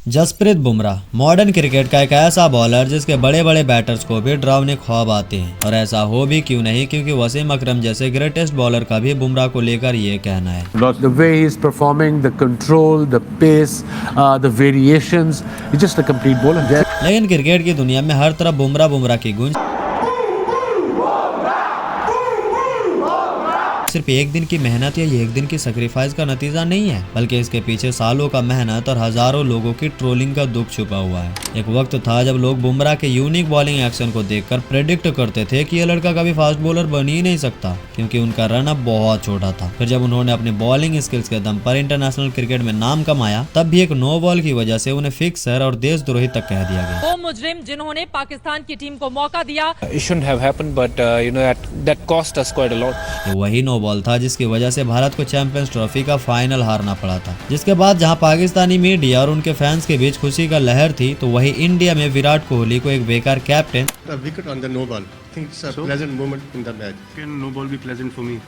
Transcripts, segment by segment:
Jasprit Bumrah modern cricket का एक ऐसा बॉलर जिसके बड़े बड़े बैटर्स को भी डरावने ख्वाब आते हैं, और ऐसा हो भी क्यों नहीं, क्योंकि वसीम अकरम जैसे ग्रेटेस्ट बॉलर का भी बुमराह को लेकर ये कहना है। The way he is performing, the control, the pace, the variations, he's just a complete bowler. लेकिन क्रिकेट की दुनिया में हर तरफ बुमराह की गूंज सिर्फ एक दिन की मेहनत या एक दिन की सैक्रिफाइस का नतीजा नहीं है, बल्कि इसके पीछे सालों का मेहनत और हजारों लोगों की ट्रोलिंग का दुख छुपा हुआ है। एक वक्त था जब लोग बुमराह के यूनिक बॉलिंग एक्शन को देखकर प्रेडिक्ट करते थे कि यह लड़का कभी फास्ट बॉलर बन ही नहीं सकता, क्योंकि उनका रन अप बहुत छोटा था। फिर जब उन्होंने अपनी बॉलिंग स्किल्स के दम पर इंटरनेशनल क्रिकेट में नाम कमाया, तब भी एक नो बॉल की वजह से उन्हें फिक्सर और देशद्रोही तक कह दिया गया। वो मुजरिम जिन्होंने पाकिस्तान की टीम को मौका दिया, It shouldn't have happened, but that cost us quite a lot. ये वही नो बॉल था जिसकी वजह से भारत को चैंपियंस ट्रॉफी का फाइनल हारना पड़ा था। जिसके बाद जहां पाकिस्तानी मीडिया और उनके फैंस के बीच खुशी का लहर थी, तो वही इंडिया में विराट कोहली को एक बेकार captain wicket on the no ball. I think it's a pleasant moment in the match. Can no ball be pleasant for me?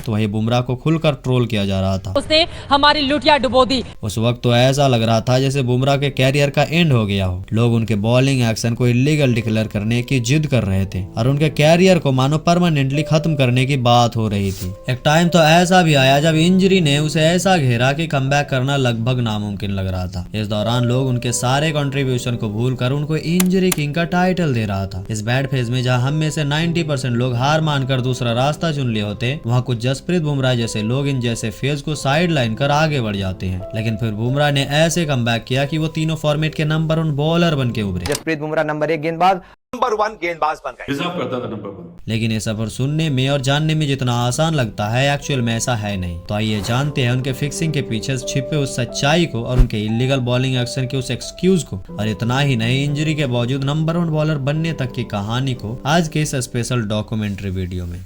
तो वही बुमराह को खुलकर ट्रोल किया जा रहा था। उसने हमारी लुटिया डुबो दी। उस वक्त तो ऐसा लग रहा था जैसे बुमराह के कैरियर का एंड हो गया हो। लोग उनके बॉलिंग एक्शन को इलीगल डिक्लेयर करने की जिद कर रहे थे और उनके कैरियर को मानो परमानेंटली खत्म करने की बात हो रही थी। एक टाइम तो ऐसा भी आया जब इंजरी ने उसे ऐसा घेरा कि कमबैक करना लगभग नामुमकिन लग रहा था। इस दौरान लोग उनके सारे कंट्रीब्यूशन को भूलकर उनको इंजरी किंग का टाइटल दे रहा था। इस बैड फेज में जहां हम में से 90% लोग हार मानकर दूसरा रास्ता चुन लिए होते, वहां कुछ जसप्रीत बुमराह जैसे लोग इन जैसे फेज को साइड लाइन कर आगे बढ़ जाते हैं। लेकिन फिर बुमराह ने ऐसे कमबैक किया कि वो तीनों फॉर्मेट के नंबर 1 बॉलर बन के उभरे। जसप्रीत बुमराह नंबर 1 गेंदबाज, नंबर 1 गेंदबाज बन गए। डिजर्व करता था नंबर 1। लेकिन ये सफर सुनने में और जानने में जितना आसान लगता है, एक्चुअल में ऐसा है नहीं। तो आइए जानते हैं उनके फिक्सिंग के पीछे छिपे उस सच्चाई को और उनके इलीगल बॉलिंग एक्शन के उस एक्सक्यूज को, और इतना ही नहीं, इंजरी के बावजूद नंबर 1 बॉलर बनने तक की कहानी को आज के इस स्पेशल डॉक्यूमेंट्री वीडियो में।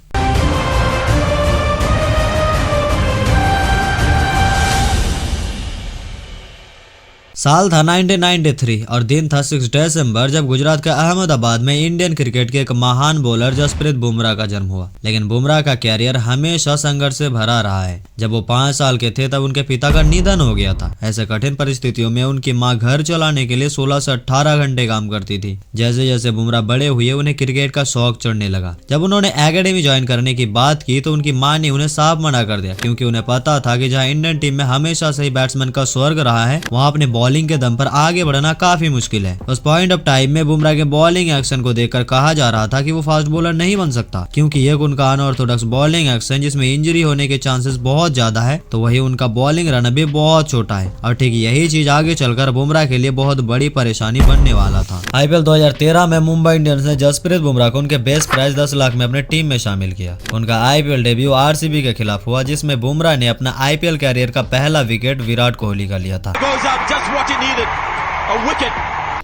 साल था 1993 और दिन था 6 दिसंबर, जब गुजरात के अहमदाबाद में इंडियन क्रिकेट के एक महान बॉलर जसप्रीत बुमराह का जन्म हुआ। लेकिन बुमराह का कैरियर हमेशा संघर्ष से भरा रहा है। जब वो 5 साल के थे तब उनके पिता का निधन हो गया था। ऐसे कठिन परिस्थितियों में उनकी मां घर चलाने के लिए 16 से 18 घंटे काम करती थी। जैसे जैसे बुमराह बड़े हुए, उन्हें क्रिकेट का शौक चढ़ने लगा। जब उन्होंने एकेडमी ज्वाइन करने की बात की तो उनकी मां ने उन्हें साफ मना कर दिया, क्योंकि उन्हें पता था कि जहाँ इंडियन टीम में हमेशा से ही बैट्समैन का स्वर्ग रहा है, वहाँ अपने बॉलिंग के दम पर आगे बढ़ना काफी मुश्किल है। उस पॉइंट ऑफ टाइम में बुमराह के बॉलिंग एक्शन को देखकर कहा जा रहा था कि वो फास्ट बॉलर नहीं बन सकता, क्योंकि ये उनका अनऑर्थोडॉक्स बॉलिंग एक्शन जिसमें इंजरी होने के चांसेस बहुत ज्यादा है, तो वही उनका बॉलिंग रन भी बहुत छोटा है। और ठीक यही चीज आगे चलकर बुमराह के लिए बहुत बड़ी परेशानी बनने वाला था। आईपीएल 2013 में मुंबई इंडियंस ने जसप्रीत बुमराह को उनके बेस्ट प्राइस 10 लाख में अपने टीम में शामिल किया। उनका आईपीएल डेब्यू आरसीबी के खिलाफ हुआ, जिसमें बुमराह ने अपना आईपीएल कैरियर का पहला विकेट विराट कोहली का लिया था।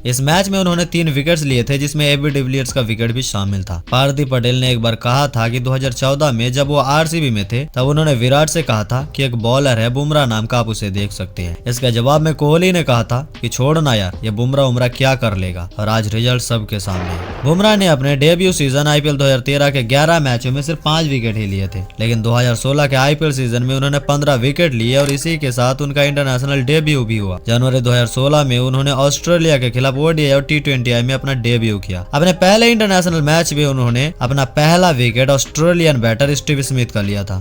इस मैच में उन्होंने 3 विकेट्स लिए थे, जिसमें एबी डिविलियर्स का विकेट भी शामिल था। पार्थिव पटेल ने एक बार कहा था कि 2014 में जब वो आरसीबी में थे, तब उन्होंने विराट से कहा था कि एक बॉलर है बुमराह नाम का, आप उसे देख सकते हैं। इसके जवाब में कोहली ने कहा था कि छोड़ना यार, ये बुमराह क्या कर लेगा। और आज रिजल्ट सबके सामने है। बुमराह ने अपने डेब्यू सीजन आईपीएल 2013 के 11 मैचों में सिर्फ 5 विकेट ही लिए थे, लेकिन 2016 के आईपीएल सीजन में उन्होंने 15 विकेट लिए और इसी के साथ उनका इंटरनेशनल डेब्यू भी हुआ। जनवरी 2016 में उन्होंने ऑस्ट्रेलिया के खिलाफ ओडीआई और T20 में अपना डेब्यू किया। अपने पहले इंटरनेशनल मैच में उन्होंने अपना पहला wicket Australian batter Steve Smith का लिया था।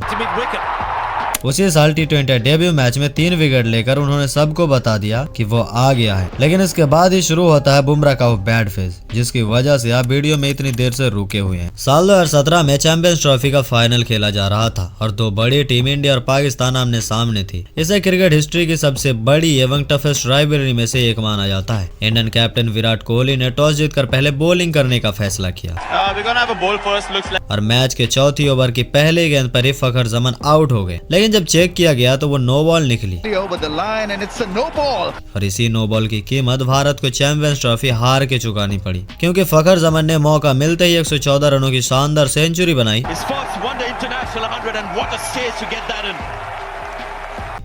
उसी साल T20 डेब्यू मैच में 3 विकेट लेकर उन्होंने सबको बता दिया कि वो आ गया है। लेकिन इसके बाद ही शुरू होता है बुमराह का वो बैड फेज, जिसकी वजह से आप वीडियो में इतनी देर से रुके हुए हैं। साल 2017 में चैंपियंस ट्रॉफी का फाइनल खेला जा रहा था और 2 बड़ी टीम इंडिया और पाकिस्तान आमने सामने थी। इसे क्रिकेट हिस्ट्री की सबसे बड़ी एवं टफेस्ट राइवलरी में से एक माना जाता है। इंडियन कैप्टन विराट कोहली ने टॉस जीतकर पहले बॉलिंग करने का फैसला किया और मैच के चौथी ओवर की पहली गेंद पर ही फखर जमान आउट हो गए। लेकिन जब चेक किया गया तो वो नो बॉल निकली और इसी नो बॉल की कीमत भारत को चैंपियंस ट्रॉफी हार के चुकानी पड़ी, क्योंकि फखर जमान ने मौका मिलते ही 114 रनों की शानदार सेंचुरी बनाई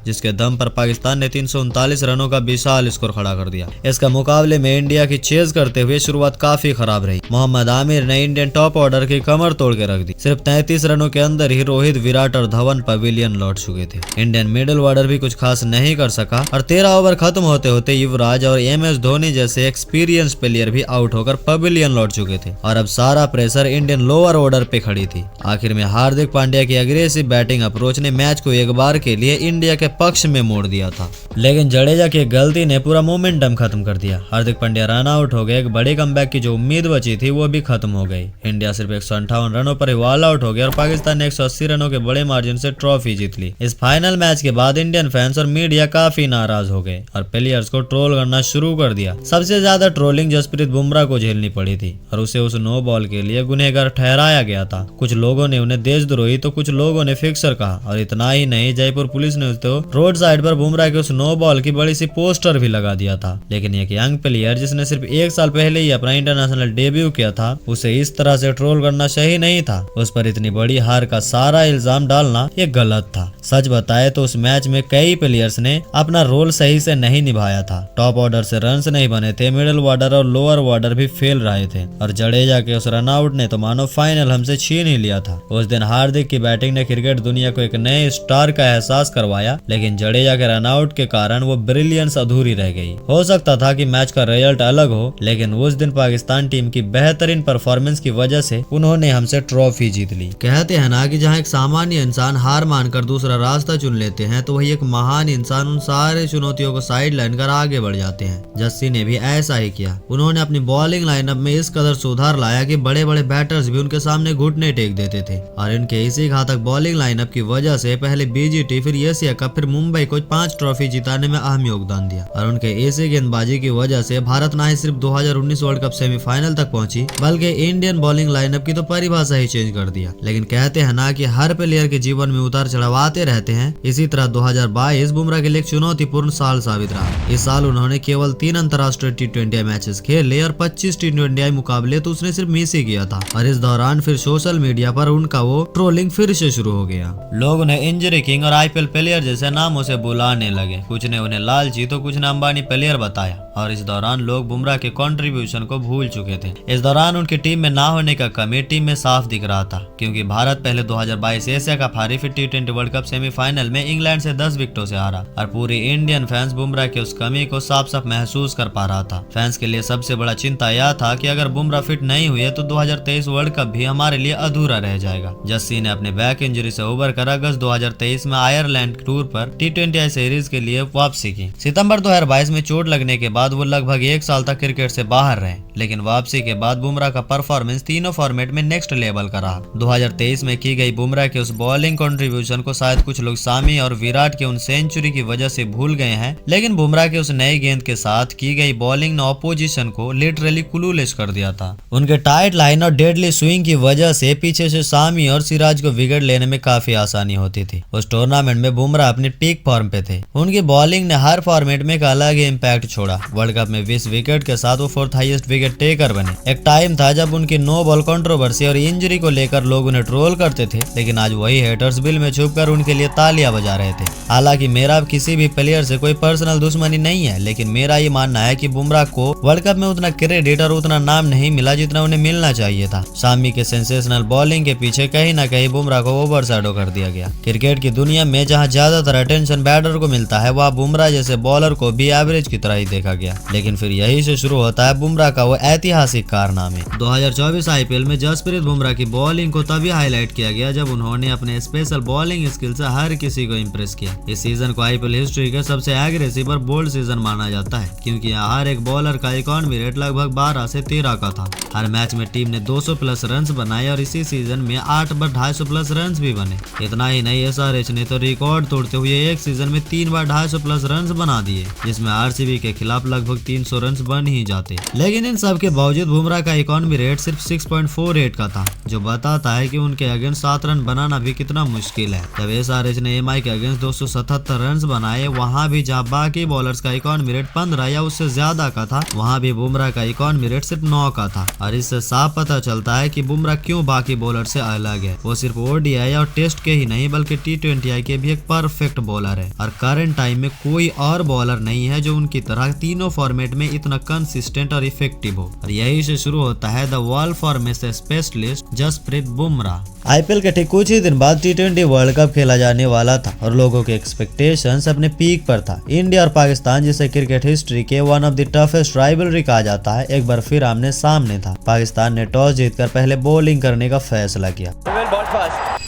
जिसके दम पर पाकिस्तान ने 339 रनों का विशाल स्कोर खड़ा कर दिया। इसका मुकाबले में इंडिया की चेज करते हुए शुरुआत काफी खराब रही। मोहम्मद आमिर ने इंडियन टॉप ऑर्डर की कमर तोड़ के रख दी। सिर्फ 33 रनों के अंदर ही रोहित, विराट और धवन पवेलियन लौट चुके थे। इंडियन मिडिल ऑर्डर भी कुछ खास नहीं कर सका और 13 ओवर खत्म होते होते युवराज और MS धोनी जैसे एक्सपीरियंस प्लेयर भी आउट होकर पवेलियन लौट चुके थे और अब सारा प्रेशर इंडियन लोअर ऑर्डर पे खड़ी थी। आखिर में हार्दिक पांड्या की अग्रेसिव बैटिंग अप्रोच ने मैच को एक बार के लिए इंडिया के पक्ष में मोड़ दिया था, लेकिन जडेजा की गलती ने पूरा मोमेंटम खत्म कर दिया। हार्दिक पांड्या रन आउट हो गए। एक बड़े कमबैक की जो उम्मीद बची थी वो भी खत्म हो गई। इंडिया सिर्फ 158 रनों पर ऑल आउट हो गया और पाकिस्तान ने 180 रनों के बड़े मार्जिन से ट्रॉफी जीत ली। इस फाइनल मैच के बाद इंडियन फैंस और मीडिया काफी नाराज हो गए और प्लेयर्स को ट्रोल करना शुरू कर दिया। सबसे ज्यादा ट्रोलिंग जसप्रीत बुमराह को झेलनी पड़ी थी और उसे उस नो बॉल के लिए गुनहगार ठहराया गया था। कुछ लोगों ने उन्हें देशद्रोही तो कुछ लोगों ने फिक्सर कहा और इतना ही नहीं, जयपुर पुलिस ने तो रोड साइड पर बुमराह के उस नो बॉल की बड़ी सी पोस्टर भी लगा दिया था। लेकिन एक यंग प्लेयर जिसने सिर्फ 1 साल पहले ही अपना इंटरनेशनल डेब्यू किया था, उसे इस तरह से ट्रोल करना सही नहीं था। उस पर इतनी बड़ी हार का सारा इल्जाम डालना ये गलत था। सच बताए तो उस मैच में कई प्लेयर्स ने अपना रोल सही से नहीं निभाया था। टॉप ऑर्डर से रन्स नहीं बने थे, मिडिल ऑर्डर और लोअर ऑर्डर भी फेल रहे थे और जडेजा के उस रन आउट ने तो मानो फाइनल हमसे छीन ही लिया था। उस दिन हार्दिक की बैटिंग ने क्रिकेट दुनिया को एक नए स्टार का एहसास करवाया, लेकिन जडेजा के रन आउट के कारण वो ब्रिलियंस अधूरी रह गई। हो सकता था कि मैच का रिजल्ट अलग हो, लेकिन उस दिन पाकिस्तान टीम की बेहतरीन परफॉर्मेंस की वजह से उन्होंने हमसे ट्रॉफी जीत ली। कहते हैं ना कि जहाँ एक सामान्य इंसान हार मानकर दूसरा रास्ता चुन लेते हैं तो वही एक महान इंसान उन सारे चुनौतियों को साइड लाइन कर आगे बढ़ जाते हैं। जस्सी ने भी ऐसा ही किया। उन्होंने अपनी बॉलिंग लाइनअप में इस कदर सुधार लाया कि बड़े बड़े बैटर्स भी उनके सामने घुटने टेक देते थे और इनके इसी घातक बॉलिंग लाइनअप की वजह से पहले BGT, फिर एशिया कप, फिर मुंबई को 5 ट्रॉफी जिताने में अहम योगदान दिया और उनके ऐसे गेंदबाजी की वजह से भारत न ही सिर्फ 2019 वर्ल्ड कप सेमीफाइनल तक पहुंची, बल्कि इंडियन बॉलिंग लाइनअप की तो परिभाषा ही चेंज कर दिया। लेकिन कहते हैं ना कि हर प्लेयर के जीवन में उतार चढ़ाव आते रहते हैं, इसी तरह 2022 बुमराह के लिए एक चुनौतीपूर्ण साल साबित रहा। इस साल उन्होंने केवल 3 अंतर्राष्ट्रीय T20 मैचेस खेले और 25 T20 मुकाबले तो उसने सिर्फ मिस ही किया था और इस दौरान फिर सोशल मीडिया पर उनका वो ट्रोलिंग फिर से शुरू हो गया। लोग उन्हें इंजरी किंग और IPL प्लेयर जैसे नामों से बुलाने लगे। कुछ ने उन्हें लालची तो कुछ ने अंबानी प्लेयर बताया और इस दौरान लोग बुमराह के कंट्रीब्यूशन को भूल चुके थे। इस दौरान उनकी टीम में ना होने का कमी टीम में साफ दिख रहा था, क्योंकि भारत पहले 2022 एशिया कप हारी, फिर T20 वर्ल्ड कप सेमीफाइनल में इंग्लैंड से 10 विकेटों से हारा और पूरी इंडियन फैंस बुमराह के उस कमी को साफ साफ महसूस कर पा रहा था। फैंस के लिए सबसे बड़ा चिंता यह था कि अगर बुमराह फिट नहीं हुए तो 2023 वर्ल्ड कप भी हमारे लिए अधूरा रह जाएगा। जस्सी ने अपने बैक इंजरी से उबर कर अगस्त 2023 में आयरलैंड टूर पर T20 सीरीज के लिए वापसी की। सितंबर 2022 में चोट लगने के बाद वो लगभग 1 साल तक क्रिकेट से बाहर रहे, लेकिन वापसी के बाद बुमराह का परफॉर्मेंस तीनों फॉर्मेट में नेक्स्ट लेवल का रहा। 2023 में की गई बुमराह के उस बॉलिंग कंट्रीब्यूशन को शायद कुछ लोग सामी और विराट के उन सेंचुरी की वजह से भूल गए हैं, लेकिन बुमराह के उस नई गेंद के साथ की गई बॉलिंग ने ऑपोजिशन को लिटरली क्लूलेस कर दिया था। उनके टाइट लाइन और डेडली स्विंग की वजह से पीछे से सामी और सिराज को विकेट लेने में काफी आसानी होती थी। उस टूर्नामेंट में बुमराह अपनी पीक फॉर्म पे थे। उनकी बॉलिंग ने हर फॉर्मेट में एक अलग ही इम्पैक्ट छोड़ा। वर्ल्ड कप में 20 विकेट के साथ वो 4th हाईएस्ट विकेट टेकर बने। एक टाइम था जब उनकी नो बॉल कंट्रोवर्सी और इंजरी को लेकर लोग उन्हें ट्रोल करते थे, लेकिन आज वही हेटर्स बिल में छुपकर उनके लिए तालियां बजा रहे थे। हालांकि मेरा किसी भी प्लेयर से कोई पर्सनल दुश्मनी नहीं है, लेकिन मेरा ये मानना है कि बुमराह को वर्ल्ड कप में उतना क्रेडिट और उतना नाम नहीं मिला जितना उन्हें मिलना चाहिए था। शामी के सेंसेशनल बॉलिंग के पीछे कहीं ना कहीं बुमराह को ओवरशैडो कर दिया गया। क्रिकेट की दुनिया में जहां ज्यादातर अटेंशन बैटर को मिलता है, वहां बुमराह जैसे बॉलर को भी एवरेज की तरह ही देखा गया। लेकिन फिर यही से शुरू होता है बुमराह का वो ऐतिहासिक कारनामे। 2024 IPL में जसप्रीत बुमराह की बॉलिंग को तभी हाईलाइट किया गया जब उन्होंने अपने स्पेशल बॉलिंग स्किल से हर किसी को इम्प्रेस किया। इस सीजन को IPL हिस्ट्री का सबसे एग्रेसिव और बोल्ड सीजन माना जाता है, क्योंकि यहाँ हर एक बॉलर का इकॉनमी रेट लगभग 12 से 13 का था। हर मैच में टीम ने 200 प्लस रन बनाए और इसी सीजन में 8 बार 250 प्लस रन भी बने। इतना ही नहीं, SRH ने तो रिकॉर्ड तोड़ते हुए एक सीजन में 3 बार 250 प्लस रन बना दिए, जिसमें RCB के खिलाफ लगभग 300 रन बन ही जाते। लेकिन इन सब के बावजूद बुमराह का इकॉनमी रेट सिर्फ 6.48 का था, जो बताता है कि उनके अगेंस्ट 7 रन बनाना भी कितना मुश्किल है। जब SRH ने MI के अगेंस्ट 277 रन बनाए, वहाँ भी जहाँ बाकी बॉलर्स का इकॉनमी रेट 15 या उससे ज्यादा का था, वहाँ भी बुमराह का इकॉनमी रेट सिर्फ 9 का था। और इससे साफ पता चलता है कि बुमराह क्यों बाकी बॉलर से अलग है। वो सिर्फ ODI और टेस्ट के ही नहीं बल्कि T20I के भी एक परफेक्ट बॉलर है और करंट टाइम में कोई और बॉलर नहीं है जो उनकी तरह तीनों फॉर्मेट में इतना कंसिस्टेंट और इफेक्टिव हो। और यही से शुरू होता है the world format specialist Jasprit Bumrah. IPL के ठीक कुछ ही दिन बाद T20 वर्ल्ड कप खेला जाने वाला था और लोगों के एक्सपेक्टेशंस अपने पीक पर था। इंडिया और पाकिस्तान जिसे क्रिकेट हिस्ट्री के one of the toughest rivalry कहा जाता है, एक बार फिर आमने सामने था। पाकिस्तान ने टॉस जीतकर पहले बॉलिंग करने का फैसला किया।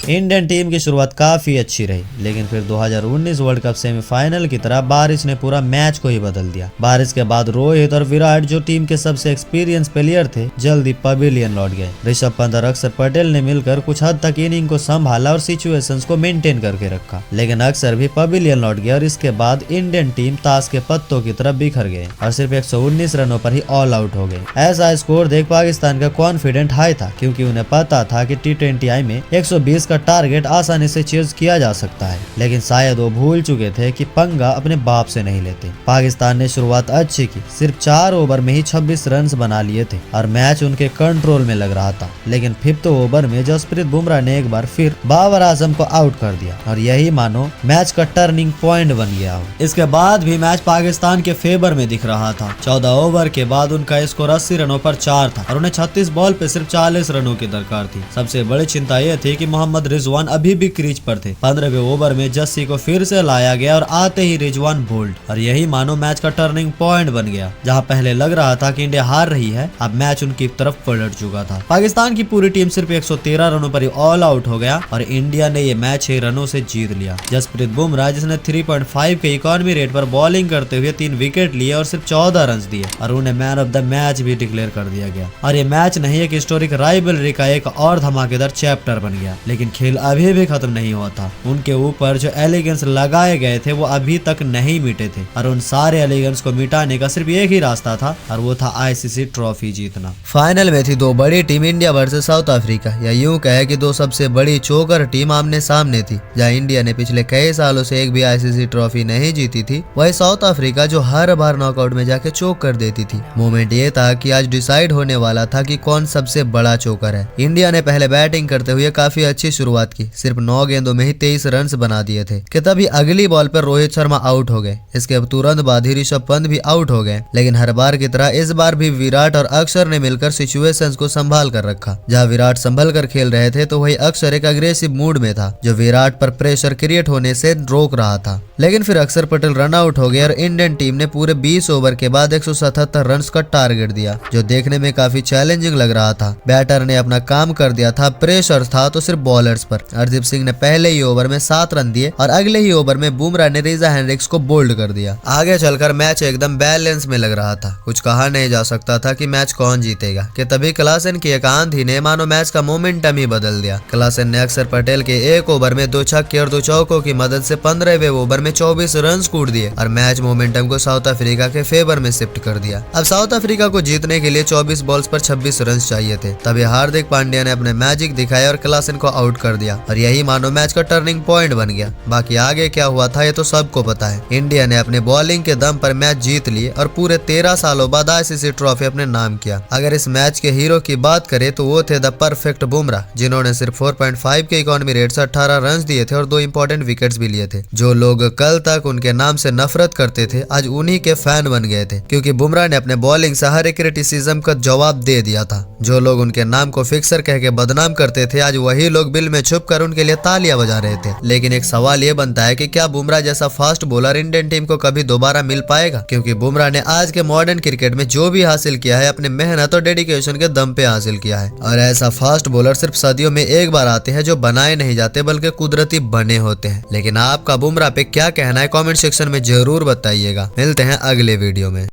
इंडियन टीम की शुरुआत काफी अच्छी रही, लेकिन फिर 2019 वर्ल्ड कप सेमीफाइनल की तरह बारिश ने पूरा मैच को ही बदल दिया। बारिश के बाद रोहित और विराट जो टीम के सबसे एक्सपीरियंस प्लेयर थे, जल्दी पवेलियन लौट गए। ऋषभ पंत और अक्षर पटेल ने मिलकर कुछ हद तक इनिंग को संभाला और सिचुएशंस को मेंटेन करके रखा, लेकिन अक्षर भी पवेलियन लौट गया और इसके बाद इंडियन टीम ताश के पत्तों की तरफ बिखर गए और सिर्फ 119 रनों पर ही ऑल आउट हो गए। ऐसा स्कोर देख पाकिस्तान का कॉन्फिडेंट हाई था, क्योंकि उन्हें पता था कि T20I में 120 का टारगेट आसानी से चेज किया जा सकता है, लेकिन शायद वो भूल चुके थे कि पंगा अपने बाप से नहीं लेते। पाकिस्तान ने शुरुआत अच्छी की, सिर्फ 4 ओवर में ही 26 रन बना लिए थे और मैच उनके कंट्रोल में लग रहा था, लेकिन 5th ओवर में जसप्रीत बुमराह ने एक बार फिर बाबर आजम को आउट कर दिया और यही मानो मैच का टर्निंग पॉइंट बन गया हो। इसके बाद भी मैच पाकिस्तान के फेवर में दिख रहा था। 14 ओवर के बाद उनका स्कोर 80 रनों पर 4 था और उन्हें 36 बॉल पे सिर्फ 40 रनों की दरकार थी। सबसे बड़ी चिंता यह थी कि मोहम्मद रिजवान अभी भी क्रीज पर थे। 15वें ओवर में जस्सी को फिर से लाया गया और आते ही रिजवान बोल्ड और यही मानो मैच का टर्निंग पॉइंट बन गया। जहां पहले लग रहा था कि इंडिया हार रही है, अब मैच उनकी तरफ पलट चुका था। पाकिस्तान की पूरी टीम सिर्फ 113 रनों पर ही ऑल आउट हो गया और इंडिया ने ये मैच 6 रनों से जीत लिया। जसप्रीत बुमराह जिसने 3.5 के इकॉनमी रेट पर बॉलिंग करते हुए 3 विकेट लिए और सिर्फ 14 रन दिए और उन्हें मैन ऑफ द मैच भी डिक्लेयर कर दिया गया। और ये मैच नहीं, एक हिस्टोरिक राइवलरी का एक और धमाकेदार चैप्टर बन गया। लेकिन खेल अभी भी खत्म नहीं हुआ था। उनके ऊपर जो एलिगेंस लगाए गए थे वो अभी तक नहीं मिटे थे और उन सारे एलिगेंस को मिटाने का सिर्फ एक ही रास्ता था और वो था ICC ट्रॉफी जीतना। फाइनल में थी 2 बड़ी team, India versus south Africa, या यूं कहे कि 2 सबसे बड़ी चोकर टीम आमने सामने थी। जहां इंडिया ने पिछले कई सालों से एक भी ICC ट्रॉफी नहीं जीती थी, वही साउथ अफ्रीका जो हर बार नॉकआउट में जाके चोक कर देती थी। मोमेंट ये था कि आज डिसाइड होने वाला था कि कौन सबसे बड़ा चोकर है। इंडिया ने पहले बैटिंग करते हुए काफी अच्छी शुरुआत की, सिर्फ 9 गेंदों में ही 23 रन बना दिए थे कि तभी अगली बॉल पर रोहित शर्मा आउट हो गए। इसके तुरंत बाद ही ऋषभ पंत भी आउट हो गए, लेकिन हर बार की तरह इस बार भी विराट और अक्षर ने मिलकर सिचुएशंस को संभाल कर रखा। जहां विराट संभल कर खेल रहे थे तो वही अक्षर एक अग्रेसिव मूड में था जो विराट पर प्रेशर क्रिएट होने से रोक रहा था। लेकिन फिर अक्षर पटेल रन आउट हो गए और इंडियन टीम ने पूरे 20 ओवर के बाद 177 रन का टारगेट दिया, जो देखने में काफी चैलेंजिंग लग रहा था। बैटर ने अपना काम कर दिया था, प्रेशर था तो सिर्फ बॉलर्स पर। हरदीप सिंह ने पहले ही ओवर में 7 रन दिए और अगले ही ओवर में बुमराह ने रिजा हेनरिक्स को बोल्ड कर दिया। आगे चलकर मैच एकदम बैलेंस में लग रहा था। कुछ कहा नहीं जा सकता था कि मैच कौन जीतेगा कि तभी क्लासन की एक आंधी ने मानो मैच का मोमेंटम ही बदल दिया। क्लासन ने अक्षर पटेल के एक ओवर में 2 छक्के और 2 चौकों की मदद से 15वें ओवर में 24 रन कूट दिए और मैच मोमेंटम को साउथ अफ्रीका के फेवर में शिफ्ट कर दिया। अब साउथ अफ्रीका को जीतने के लिए 24 बॉल्स पर 26 रन चाहिए थे। तभी हार्दिक पांड्या ने अपने मैजिक दिखाया और क्लासन को आउट कर दिया और यही मानो मैच का टर्निंग पॉइंट बन गया। बाकी आगे क्या हुआ था ये तो सबको पता है। इंडिया ने अपने बॉलिंग के दम पर मैच जीत लिए और पूरे 13 सालों बाद ICC ट्रॉफी अपने नाम किया। अगर इस मैच के हीरो की बात करें तो वो थे द परफेक्ट बुमराह, जिन्होंने सिर्फ 4.5 के इकॉनमी रेट से 18 रन दिए थे और 2 इंपॉर्टेंट विकेट्स भी लिए थे। जो लोग कल तक उनके नाम से नफरत करते थे आज उन्हीं के फैन बन गए थे, क्योंकि बुमराह ने अपने बॉलिंग से हर एक क्रिटिसिज्म का जवाब दे दिया था। जो लोग उनके नाम को फिक्सर कह के बदनाम करते थे आज वही लोग बिल में छुप कर उनके लिए तालियां बजा रहे थे। लेकिन एक सवाल ये बनता है कि क्या बुमराह जैसा फास्ट बॉलर इंडियन टीम को कभी दोबारा मिल पाएगा? क्योंकि बुमराह ने आज के मॉडर्न क्रिकेट में जो भी हासिल किया है अपने मेहनत और डेडिकेशन के दम पे हासिल किया है। और ऐसा फास्ट बॉलर सिर्फ सदियों में एक बार आते हैं जो बनाए नहीं जाते बल्कि कुदरती बने होते हैं। लेकिन आपका बुमराह पे क्या कहना है कमेंट सेक्शन में जरूर बताइएगा। मिलते हैं अगले वीडियो में।